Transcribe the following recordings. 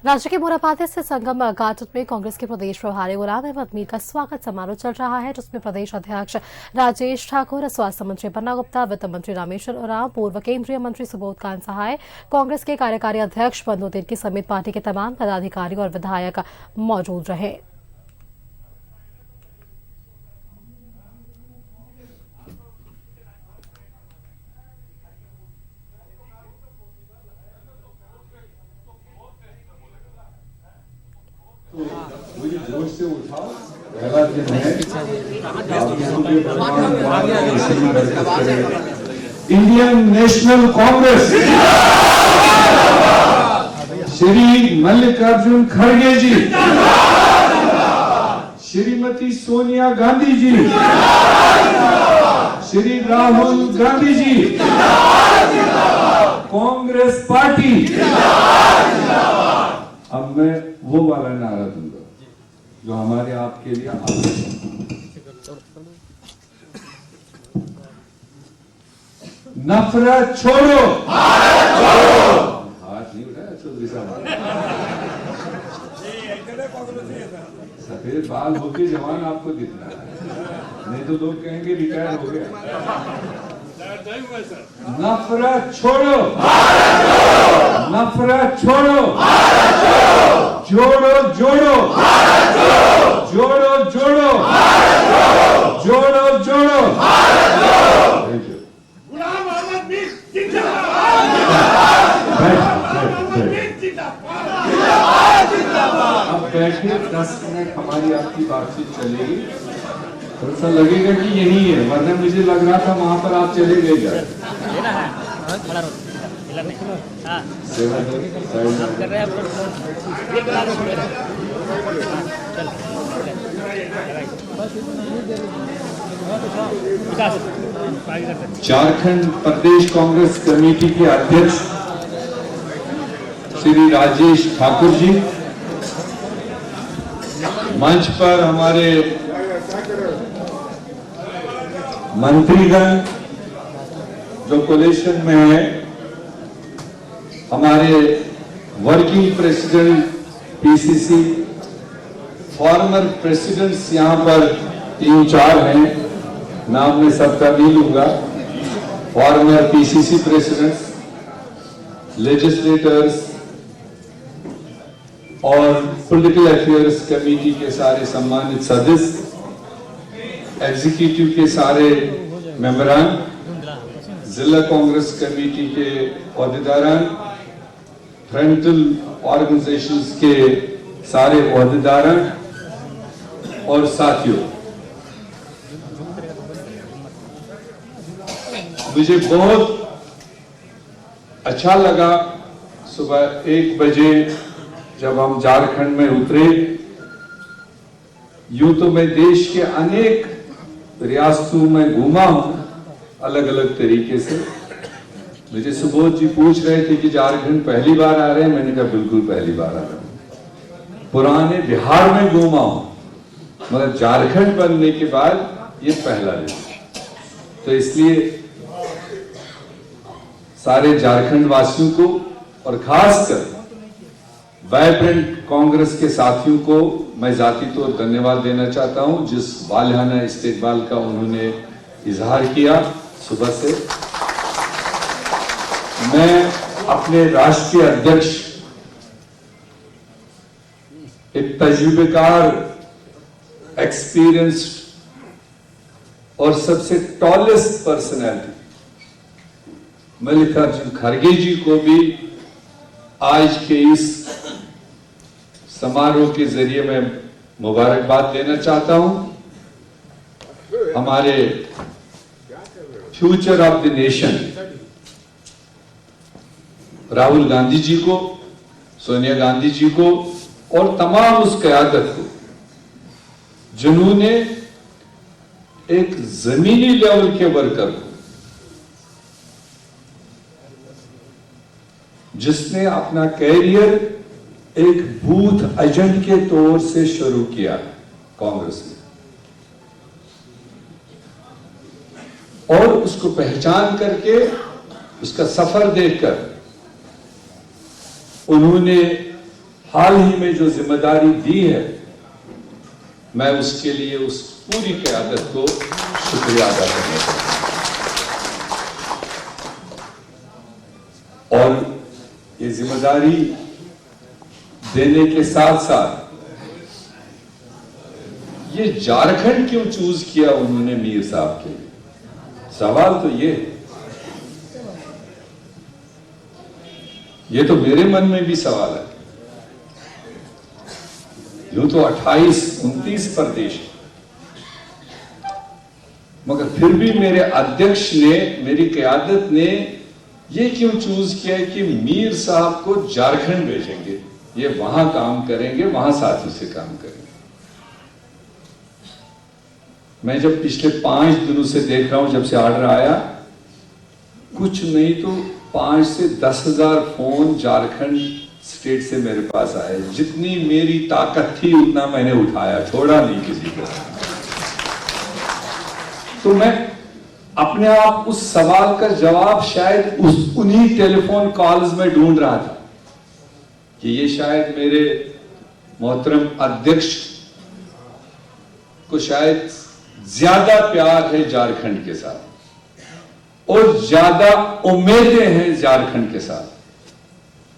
राज्य के मोराबादी से संगम घाट में कांग्रेस के प्रदेश प्रभारी गुलाम अहमद मीर का स्वागत समारोह चल रहा है, जिसमें प्रदेश अध्यक्ष राजेश ठाकुर, स्वास्थ्य मंत्री पन्ना गुप्ता, वित्त मंत्री रामेश्वर उरांव, पूर्व केंद्रीय मंत्री सुबोध कांत सहाय, कांग्रेस के कार्यकारी अध्यक्ष बंधु तिर्की समेत पार्टी के तमाम पदाधिकारी और विधायक मौजूद रहे। मुझे जोर से उठाओ। पहला दिन है इंडियन नेशनल कांग्रेस, श्री मल्लिकार्जुन खड़गे जी, श्रीमती सोनिया गांधी जी, श्री राहुल गांधी जी, कांग्रेस पार्टी। अब मैं वो वाला नारा दूंगा जो हमारे आपके लिए नफरत छोड़ो, भारत छोड़ो। हाथ नहीं उठाया चौधरी साहब। सफेद बाल होके जवान आपको दिखना है, नहीं तो लोग कहेंगे रिटायर हो गया। नफरत छोड़ो, नफरत छोड़ो, जोड़ो जोड़ो, जोड़ो जोड़ो, जोड़ो जोड़ो। गुलाम अहमद मीर जिंदाबाद, अब बैठे 10 मिनट हमारी आपकी बातचीत चलेगी। थोड़ा सा लगेगा कि यही है, वरना मुझे लग रहा था वहां पर आप चले गए जाए। झारखंड प्रदेश कांग्रेस कमेटी के अध्यक्ष श्री राजेश ठाकुर जी, मंच पर हमारे मंत्रीगण जो कोलिशन में है, हमारे working president PCC, former presidents यहाँ पर 3-4 हैं, नाम मैं सबका नहीं लूंगा। फॉर्मर पीसीसी प्रेसिडेंट्स, लेजिस्लेटर्स और पॉलिटिकल अफेयर्स कमेटी के सारे सम्मानित सदस्य, एग्जीक्यूटिव के सारे मेंबरान, जिला कांग्रेस कमेटी के ओहदेदारान, फ्रंटल ऑर्गेनाइजेशंस के सारे ओहदेदारान और साथियों, मुझे बहुत अच्छा लगा सुबह 1 बजे जब हम झारखंड में उतरे। यूं तो मैं देश के अनेक रियासतों में घूमा हूं अलग अलग तरीके से। मुझे सुबोध जी पूछ रहे थे कि झारखंड पहली बार आ रहे हैं, मैंने कहा बिल्कुल पहली बार आ रहा हूं। पुराने बिहार में घूमा हूं, मगर झारखंड बनने के बाद ये पहला दिन। तो इसलिए सारे झारखंड वासियों को और खासकर वाइब्रेंट कांग्रेस के साथियों को मैं जाती तौर धन्यवाद देना चाहता हूं, जिस वालिहाना इस्तेकबाल का उन्होंने इजहार किया सुबह से। मैं अपने राष्ट्रीय अध्यक्ष, एक तजुर्बेकार, एक्सपीरियंस्ड और सबसे टॉलेस्ट पर्सनैलिटी मल्लिकार्जुन खड़गे जी को भी आज के इस समारोह के जरिए मैं मुबारकबाद देना चाहता हूं। हमारे future of the nation Rahul Gandhi ji को, सोनिया गांधी जी को और तमाम उस क़यादत को जिन्होंने एक जमीनी लेवल के वर्कर को, जिसने अपना कैरियर एक बूथ एजेंट के तौर से शुरू किया कांग्रेस में, और उसको पहचान करके उसका सफर देखकर उन्होंने हाल ही में जो जिम्मेदारी दी है, मैं उसके लिए उस पूरी क़यादत को शुक्रिया अदा करना चाहता हूं। और ये जिम्मेदारी देने के साथ साथ ये झारखंड क्यों चूज किया उन्होंने मीर साहब के लिए, सवाल तो ये तो मेरे मन में भी सवाल है। यूं तो 28-29 प्रदेश, मगर फिर भी मेरे अध्यक्ष ने, मेरी क़यादत ने ये क्यों चूज किया कि मीर साहब को झारखंड भेजेंगे, ये वहां काम करेंगे, वहां साथियों से काम करेंगे। मैं जब पिछले 5 दिनों से देख रहा हूं, जब से ऑर्डर आया, कुछ नहीं तो 5 से 10,000 फोन झारखंड स्टेट से मेरे पास आए। जितनी मेरी ताकत थी उतना मैंने उठाया, छोड़ा नहीं किसी को। तो मैं अपने आप उस सवाल का जवाब शायद उन्हीं टेलीफोन कॉल्स में ढूंढ रहा था कि ये शायद मेरे मोहतरम अध्यक्ष को शायद ज्यादा प्यार है झारखंड के साथ और ज्यादा उम्मीदें हैं झारखंड के साथ,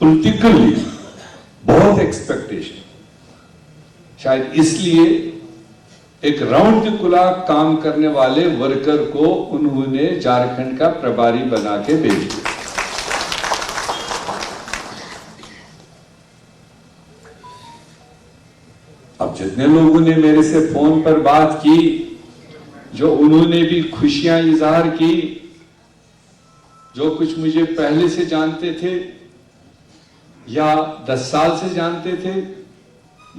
पॉलिटिकली बहुत एक्सपेक्टेशन, शायद इसलिए एक राउंड द क्लॉक काम करने वाले वर्कर को उन्होंने झारखंड का प्रभारी बना के भेज दिया। अब जितने लोगों ने मेरे से फोन पर बात की, जो उन्होंने भी खुशियां इजहार की, जो कुछ मुझे पहले से जानते थे या 10 साल से जानते थे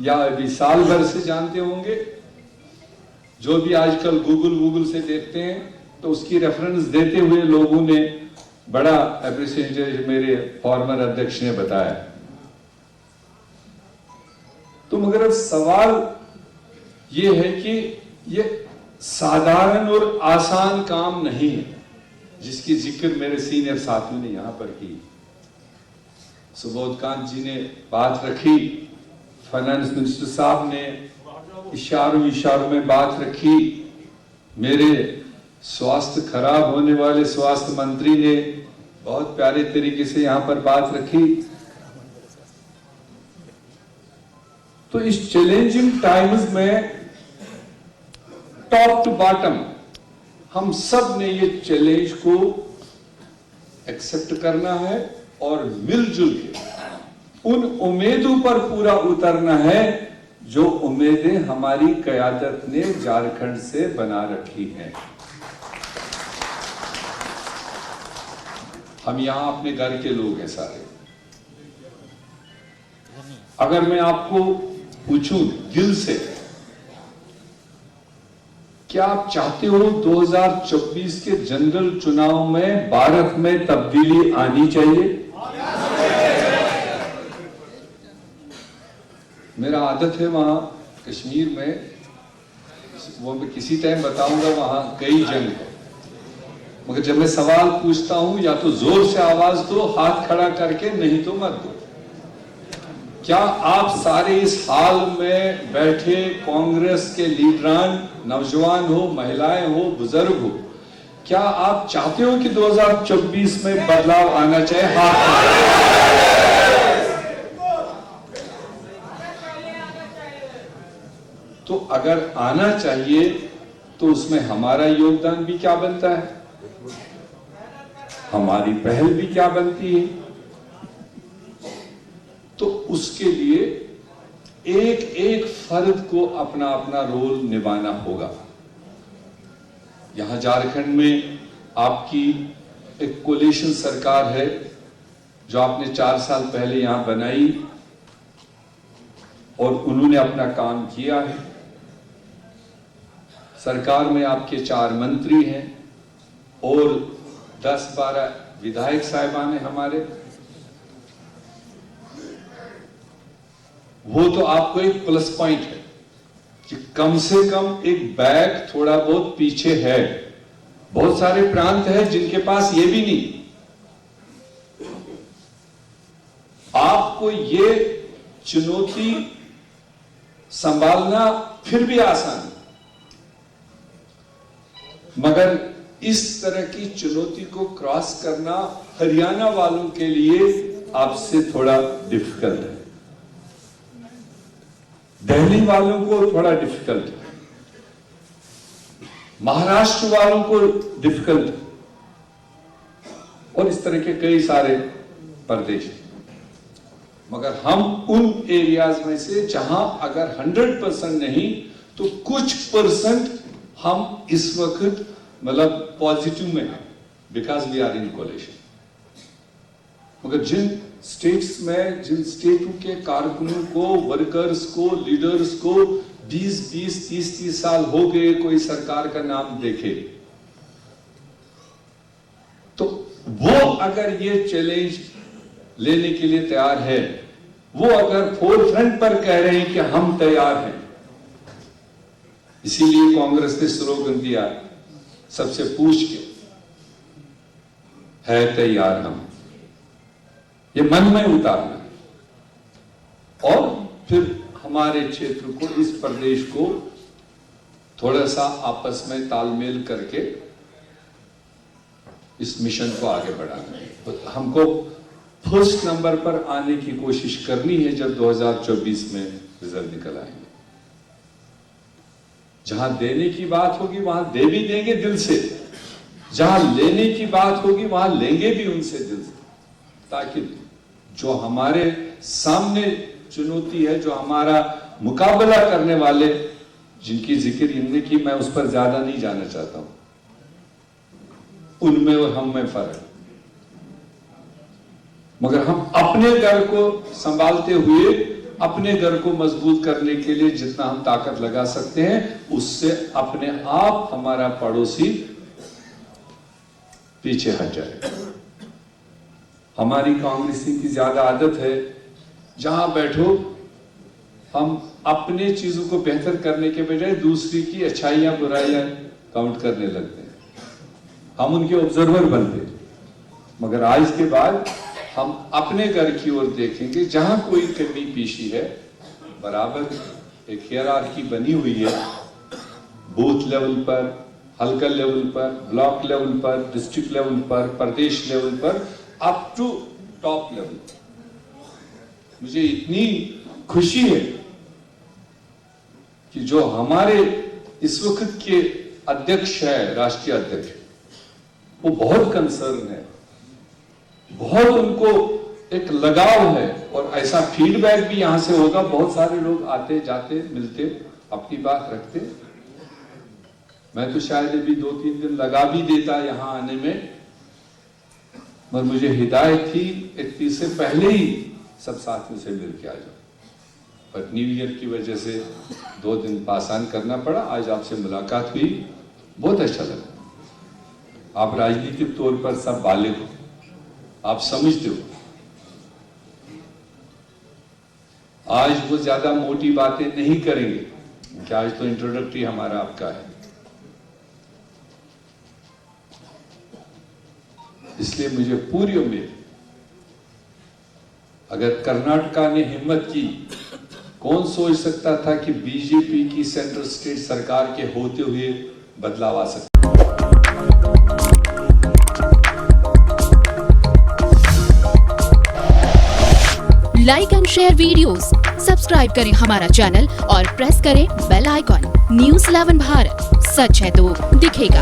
या अभी साल भर से जानते होंगे, जो भी आजकल गूगल से देखते हैं, तो उसकी रेफरेंस देते हुए लोगों ने बड़ा अप्रिशिएट मेरे फॉर्मर अध्यक्ष ने बताया। तो मगर अब सवाल ये है कि ये साधारण और आसान काम नहीं है, जिसकी जिक्र मेरे सीनियर साथियों ने यहां पर की। सुबोध कांत जी ने बात रखी, फाइनेंस मिनिस्टर साहब ने इशारों में बात रखी, मेरे स्वास्थ्य खराब होने वाले स्वास्थ्य मंत्री ने बहुत प्यारे तरीके से यहां पर बात रखी। तो इस चैलेंजिंग टाइम्स में टॉप टू बॉटम हम सब ने ये चैलेंज को एक्सेप्ट करना है और मिलजुल के उन उम्मीदों पर पूरा उतरना है जो उम्मीदें हमारी क़यादत ने झारखंड से बना रखी हैं। हम यहां अपने घर के लोग हैं सारे। अगर मैं आपको पूछूं दिल से, क्या आप चाहते हो 2024 के जनरल चुनाव में भारत में तब्दीली आनी चाहिए? मेरा आदत है वहां कश्मीर में, वो मैं किसी टाइम बताऊंगा, वहां कई जंग है, मगर जब मैं सवाल पूछता हूं या तो जोर से आवाज दो, हाथ खड़ा करके, नहीं तो मत दो। क्या आप सारे इस हाल में बैठे कांग्रेस के लीडरान, नौजवान हो, महिलाएं हो, बुजुर्ग हो, क्या आप चाहते हो कि 2024 में बदलाव आना चाहिए? हाथ तो अगर आना चाहिए तो उसमें हमारा योगदान भी क्या बनता है, हमारी पहल भी क्या बनती है। तो उसके लिए एक एक फर्द को अपना अपना रोल निभाना होगा। यहां झारखंड में आपकी एक कोलिशन सरकार है जो आपने 4 साल पहले यहां बनाई और उन्होंने अपना काम किया है। सरकार में आपके 4 मंत्री हैं और 10-12 विधायक साहिबान हैं हमारे। वो तो आपको एक प्लस पॉइंट है कि कम से कम एक बैग थोड़ा बहुत पीछे है। बहुत सारे प्रांत हैं जिनके पास ये भी नहीं। आपको ये चुनौती संभालना फिर भी आसान है, मगर इस तरह की चुनौती को क्रॉस करना हरियाणा वालों के लिए आपसे थोड़ा डिफिकल्ट है, दिल्ली वालों को थोड़ा डिफिकल्ट है, महाराष्ट्र वालों को डिफिकल्ट है, और इस तरह के कई सारे प्रदेश। मगर हम उन एरियाज में से जहां अगर 100% नहीं तो कुछ परसेंट हम इस वक्त मतलब पॉजिटिव में हैं, because we are in coalition. मगर जिन स्टेट्स में जिन स्टेटों के कारकुनों को, वर्कर्स को, लीडर्स को 20-20, 30-30 साल हो गए कोई सरकार का नाम देखे, तो वो अगर ये चैलेंज लेने के लिए तैयार है, वो अगर फोरफ्रंट पर कह रहे हैं कि हम तैयार हैं, इसीलिए कांग्रेस ने स्लोगन दिया सबसे पूछ के, है तैयार हम, ये मन में उतारना और फिर हमारे क्षेत्र को, इस प्रदेश को थोड़ा सा आपस में तालमेल करके इस मिशन को आगे बढ़ाना है। तो हमको फर्स्ट नंबर पर आने की कोशिश करनी है जब 2024 में रिजल्ट निकल आएंगे। जहां देने की बात होगी वहां दे भी देंगे दिल से, जहां लेने की बात होगी वहां लेंगे भी उनसे दिल से, ताकि जो हमारे सामने चुनौती है, जो हमारा मुकाबला करने वाले, जिनकी जिक्र इनने की, मैं उस पर ज्यादा नहीं जाना चाहता हूं, उनमें और हम में फर्क, मगर हम अपने घर को संभालते हुए अपने घर को मजबूत करने के लिए जितना हम ताकत लगा सकते हैं, उससे अपने आप हमारा पड़ोसी पीछे हट जाए। हमारी कांग्रेसी की ज्यादा आदत है, जहां बैठो हम अपने चीजों को बेहतर करने के बजाय दूसरी की अच्छाइयां बुराइयां काउंट करने लगते हैं, हम उनके ऑब्जर्वर बनते। मगर आज के बाद हम अपने घर की ओर देखेंगे, जहां कोई कमी पीशी है, बराबर एक हियरार्की बनी हुई है, बूथ लेवल पर, हल्का लेवल पर, ब्लॉक लेवल पर, डिस्ट्रिक्ट लेवल पर, प्रदेश लेवल पर, अप टू टॉप लेवल। मुझे इतनी खुशी है कि जो हमारे इस वक्त के अध्यक्ष है, राष्ट्रीय अध्यक्ष, वो बहुत कंसर्न है, बहुत उनको एक लगाव है, और ऐसा फीडबैक भी यहां से होगा। बहुत सारे लोग आते जाते मिलते अपनी बात रखते, मैं तो शायद अभी 2-3 दिन लगा भी देता यहां आने में, मगर मुझे हिदायत थी 31 से पहले ही सब साथियों से मिल के आ जाओ, पर न्यू ईयर की वजह से 2 दिन पासान करना पड़ा। आज आपसे मुलाकात हुई, बहुत अच्छा लगा। आप राजनीतिक तौर पर सब बालिग हो, आप समझते हो, आज वो ज्यादा मोटी बातें नहीं करेंगे, क्योंकि आज तो इंट्रोडक्टरी हमारा आपका है, इसलिए मुझे पूरी उम्मीद, अगर कर्नाटका ने हिम्मत की, कौन सोच सकता था कि बीजेपी की सेंट्रल स्टेट सरकार के होते हुए बदलाव आ सकता। Like and share videos, subscribe करें हमारा चैनल और प्रेस करें बेल आइकॉन। न्यूज़ 11 भारत, सच है तो दिखेगा।